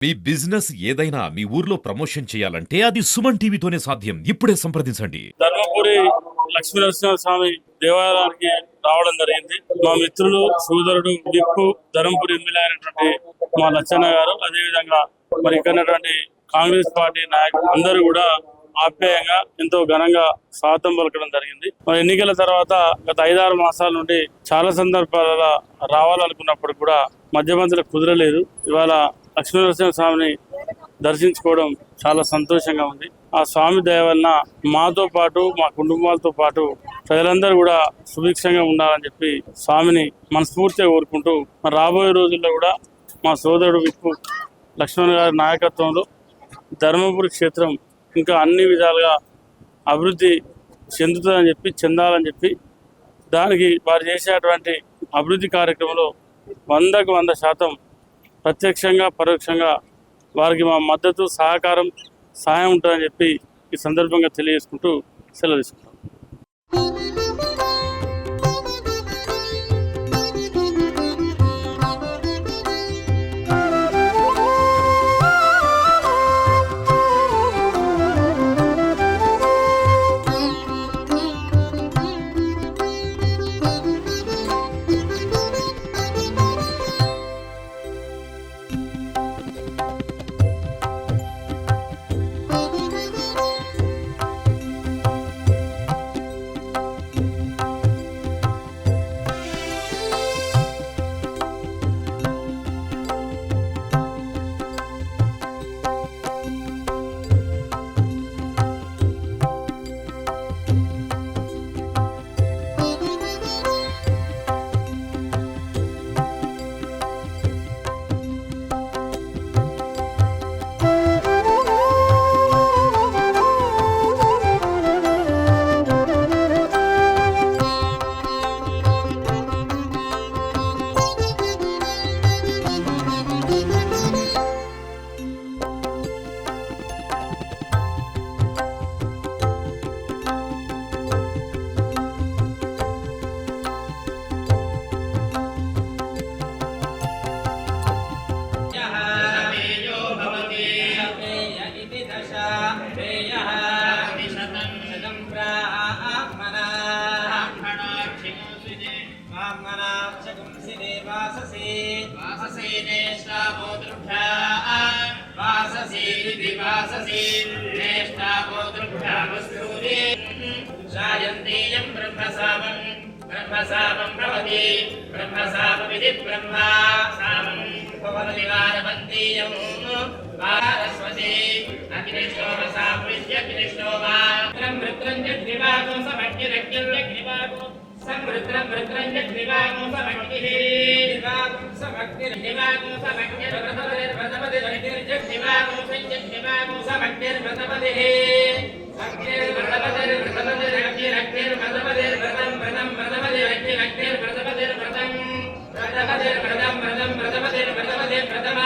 మీ business ఏదైనా మీ ఊర్లో promotion చేయాలంటే అది సుమన్ టీవీతోనే సాధ్యం. ఇప్పుడే సంప్రదించండి. ధర్మపురి లక్ష్మీనరసింహస్వామి దేవాలయానికి రావడం జరిగింది. మా మిత్రులు సోదరుడు విప్పు ధర్మపురి ఎమ్మెల్యే అయినటువంటి మా లచ్చన్న గారు, అదేవిధంగా మరి ఇక్కడ కాంగ్రెస్ పార్టీ నాయకులు అందరూ కూడా ఆప్యాయంగా ఎంతో ఘనంగా స్వాగతం పలకడం జరిగింది. మరి ఎన్నికల తర్వాత గత 5-6 మాసాల నుండి చాలా సందర్భాలలో రావాలనుకున్నప్పుడు కూడా మధ్యమంతులకు కుదరలేదు. ఇవాళ లక్ష్మీనరసింహ స్వామిని దర్శించుకోవడం చాలా సంతోషంగా ఉంది. ఆ స్వామి దయ వలన మాతో పాటు మా కుటుంబాలతో పాటు ప్రజలందరూ కూడా సుభిక్షంగా ఉండాలని చెప్పి స్వామిని మనస్ఫూర్తిగా కోరుకుంటూ మరి రాబోయే రోజుల్లో కూడా మా సోదరుడు విప్పు లక్ష్మణ్ గారి నాయకత్వంలో ధర్మపురి క్షేత్రం ఇంకా అన్ని విధాలుగా అభివృద్ధి చెందాలని చెప్పి దానికి వారు చేసేటువంటి అభివృద్ధి కార్యక్రమంలో 100% ప్రత్యక్షంగా పరోక్షంగా వారికి మా మద్దతు సహాయం ఉంటుందని చెప్పి ఈ సందర్భంగా తెలియజేసుకుంటూ సెలవు తీసుకుంటాం. ब्रह्मसामं भवति ब्रह्मसामविधि ब्रह्मा सामं भवति वारवन्तीयं वारस्वती अग्निष्टोमसामविद्यग्निष्टो वा मृत्रञ्जग्निवागो समग्निरग्निर्ग्निवागो समृत्रञ्जग्निवागो समग्निः दिवागो समग्निर्दिवागो समग्निर्व्रतपतिर्व्रतपतिर्जग्निवागो संजग्निवागो समग्निर्व्रतपतिः व्रतम